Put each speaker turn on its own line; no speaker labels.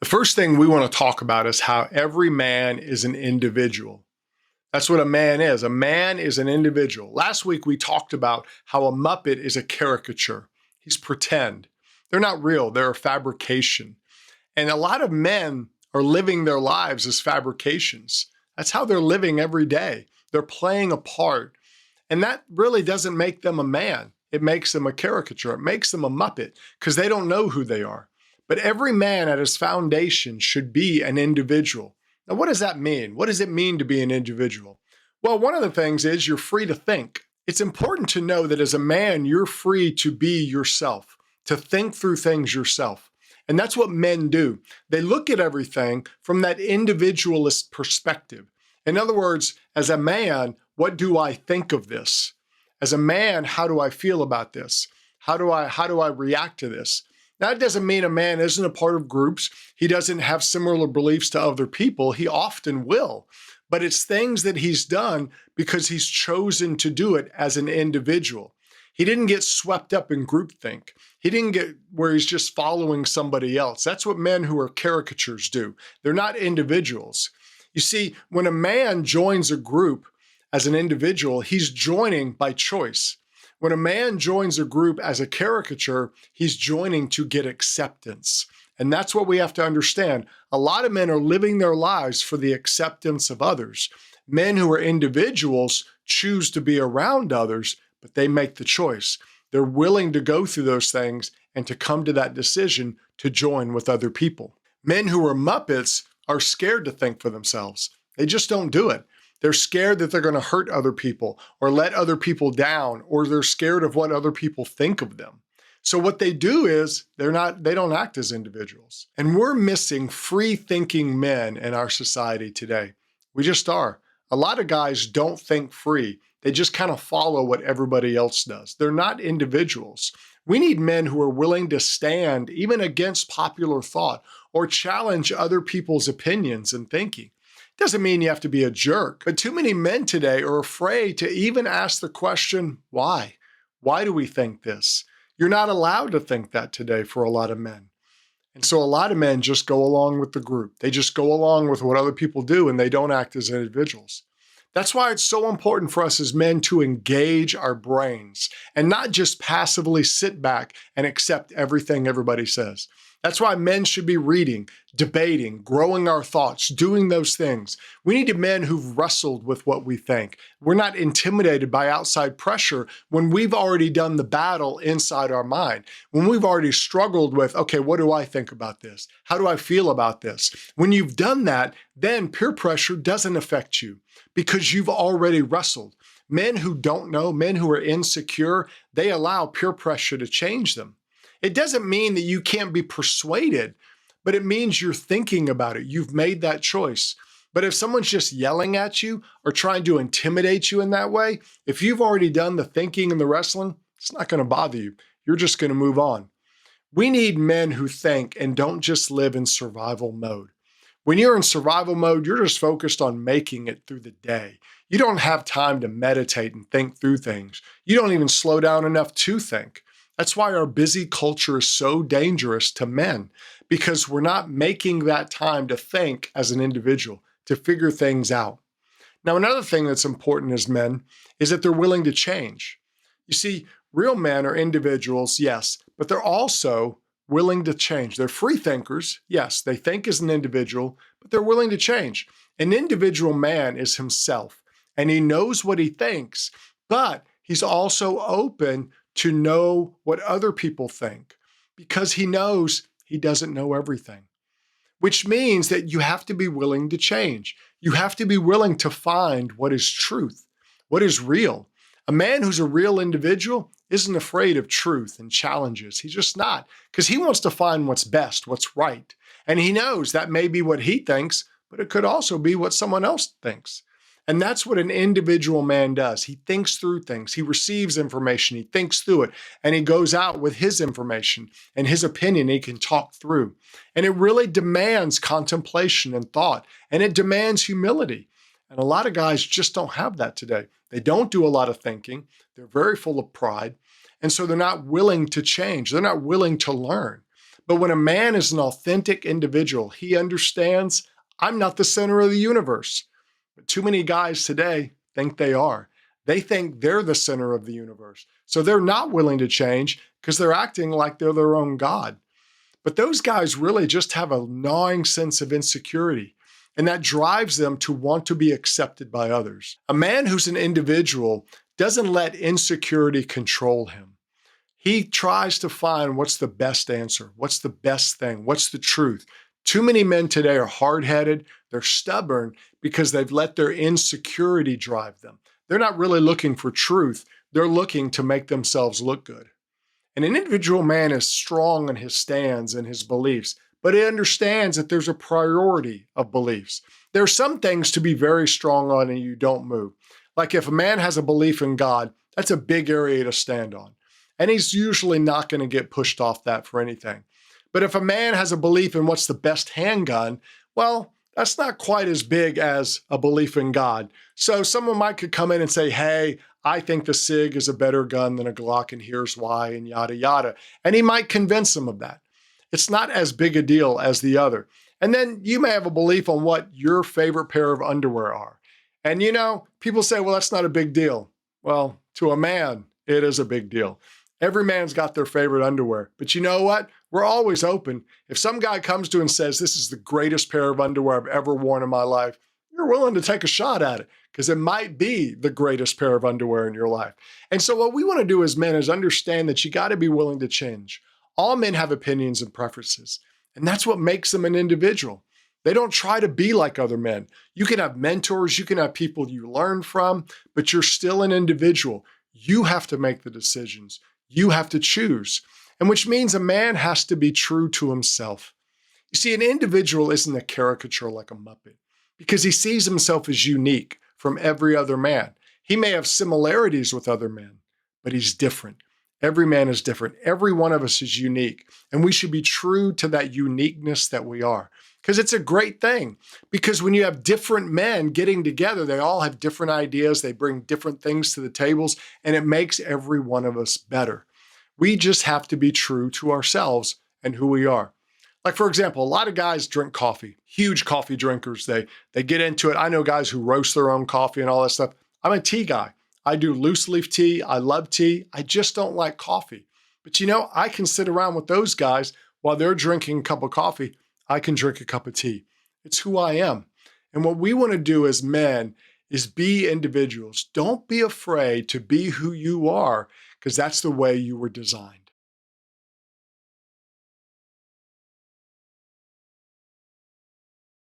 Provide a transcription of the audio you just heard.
first thing we want to talk about is how every man is an individual. That's what a man is. A man is an individual. Last week, we talked about how a Muppet is a caricature. He's pretend. They're not real. They're a fabrication. And a lot of men are living their lives as fabrications. That's how they're living every day. They're playing a part. And that really doesn't make them a man. It makes them a caricature. It makes them a Muppet because they don't know who they are. But every man at his foundation should be an individual. Now, what does that mean? What does it mean to be an individual? Well, one of the things is you're free to think. It's important to know that as a man, you're free to be yourself, to think through things yourself. And that's what men do. They look at everything from that individualist perspective. In other words, as a man, what do I think of this? As a man, how do I feel about this? How do I react to this? Now, that doesn't mean a man isn't a part of groups. He doesn't have similar beliefs to other people. He often will. But it's things that he's done because he's chosen to do it as an individual. He didn't get swept up in groupthink. He didn't get where he's just following somebody else. That's what men who are caricatures do. They're not individuals. You see, when a man joins a group as an individual, he's joining by choice. When a man joins a group as a caricature, he's joining to get acceptance. And that's what we have to understand. A lot of men are living their lives for the acceptance of others. Men who are individuals choose to be around others, but they make the choice. They're willing to go through those things and to come to that decision to join with other people. Men who are Muppets are scared to think for themselves. They just don't do it. They're scared that they're going to hurt other people or let other people down, or they're scared of what other people think of them. So what they do is they don't act as individuals. And we're missing free thinking men in our society today. We just are. A lot of guys don't think free. They just kind of follow what everybody else does. They're not individuals. We need men who are willing to stand even against popular thought or challenge other people's opinions and thinking. Doesn't mean you have to be a jerk, but too many men today are afraid to even ask the question, why? Why do we think this? You're not allowed to think that today for a lot of men. And so a lot of men just go along with the group. They just go along with what other people do and they don't act as individuals. That's why it's so important for us as men to engage our brains and not just passively sit back and accept everything everybody says. That's why men should be reading, debating, growing our thoughts, doing those things. We need men who've wrestled with what we think. We're not intimidated by outside pressure when we've already done the battle inside our mind. When we've already struggled with, okay, what do I think about this? How do I feel about this? When you've done that, then peer pressure doesn't affect you because you've already wrestled. Men who don't know, men who are insecure, they allow peer pressure to change them. It doesn't mean that you can't be persuaded, but it means you're thinking about it. You've made that choice. But if someone's just yelling at you or trying to intimidate you in that way, if you've already done the thinking and the wrestling, it's not going to bother you. You're just going to move on. We need men who think and don't just live in survival mode. When you're in survival mode, you're just focused on making it through the day. You don't have time to meditate and think through things. You don't even slow down enough to think. That's why our busy culture is so dangerous to men, because we're not making that time to think as an individual, to figure things out. Now, another thing that's important as men is that they're willing to change. You see, real men are individuals, yes, but they're also willing to change. They're free thinkers, yes, they think as an individual, but they're willing to change. An individual man is himself, and he knows what he thinks, but he's also open to know what other people think because he knows he doesn't know everything, which means that you have to be willing to change. You have to be willing to find what is truth, what is real. A man who's a real individual isn't afraid of truth and challenges. He's just not, because he wants to find what's best, what's right. And he knows that may be what he thinks, but it could also be what someone else thinks. And that's what an individual man does. He thinks through things. He receives information. He thinks through it. And he goes out with his information and his opinion he can talk through. And it really demands contemplation and thought. And it demands humility. And a lot of guys just don't have that today. They don't do a lot of thinking. They're very full of pride. And so they're not willing to change. They're not willing to learn. But when a man is an authentic individual, he understands I'm not the center of the universe. But too many guys today think they are. They think they're the center of the universe. So they're not willing to change because they're acting like they're their own God. But those guys really just have a gnawing sense of insecurity, and that drives them to want to be accepted by others. A man who's an individual doesn't let insecurity control him. He tries to find what's the best answer, what's the best thing, what's the truth. Too many men today are hard-headed, they're stubborn because they've let their insecurity drive them. They're not really looking for truth, they're looking to make themselves look good. And an individual man is strong in his stands and his beliefs, but he understands that there's a priority of beliefs. There are some things to be very strong on and you don't move. Like if a man has a belief in God, that's a big area to stand on. And he's usually not going to get pushed off that for anything. But if a man has a belief in what's the best handgun, well, that's not quite as big as a belief in God. So someone could come in and say, hey, I think the SIG is a better gun than a Glock, and here's why, and yada, yada. And he might convince them of that. It's not as big a deal as the other. And then you may have a belief on what your favorite pair of underwear are. And people say, well, that's not a big deal. Well, to a man, it is a big deal. Every man's got their favorite underwear. But you know what? We're always open. If some guy comes to and says, this is the greatest pair of underwear I've ever worn in my life, you're willing to take a shot at it because it might be the greatest pair of underwear in your life. And so what we want to do as men is understand that you got to be willing to change. All men have opinions and preferences, and that's what makes them an individual. They don't try to be like other men. You can have mentors, you can have people you learn from, but you're still an individual. You have to make the decisions. You have to choose, and which means a man has to be true to himself. You see, an individual isn't a caricature like a Muppet because he sees himself as unique from every other man. He may have similarities with other men, but he's different. Every man is different. Every one of us is unique, and we should be true to that uniqueness that we are because it's a great thing. Because when you have different men getting together, they all have different ideas, they bring different things to the tables, and it makes every one of us better. We just have to be true to ourselves and who we are. Like, for example, a lot of guys drink coffee, huge coffee drinkers. They get into it. I know guys who roast their own coffee and all that stuff. I'm a tea guy. I do loose leaf tea. I love tea. I just don't like coffee. But I can sit around with those guys while they're drinking a cup of coffee. I can drink a cup of tea. It's who I am. And what we want to do as men is be individuals. Don't be afraid to be who you are because that's the way you were designed.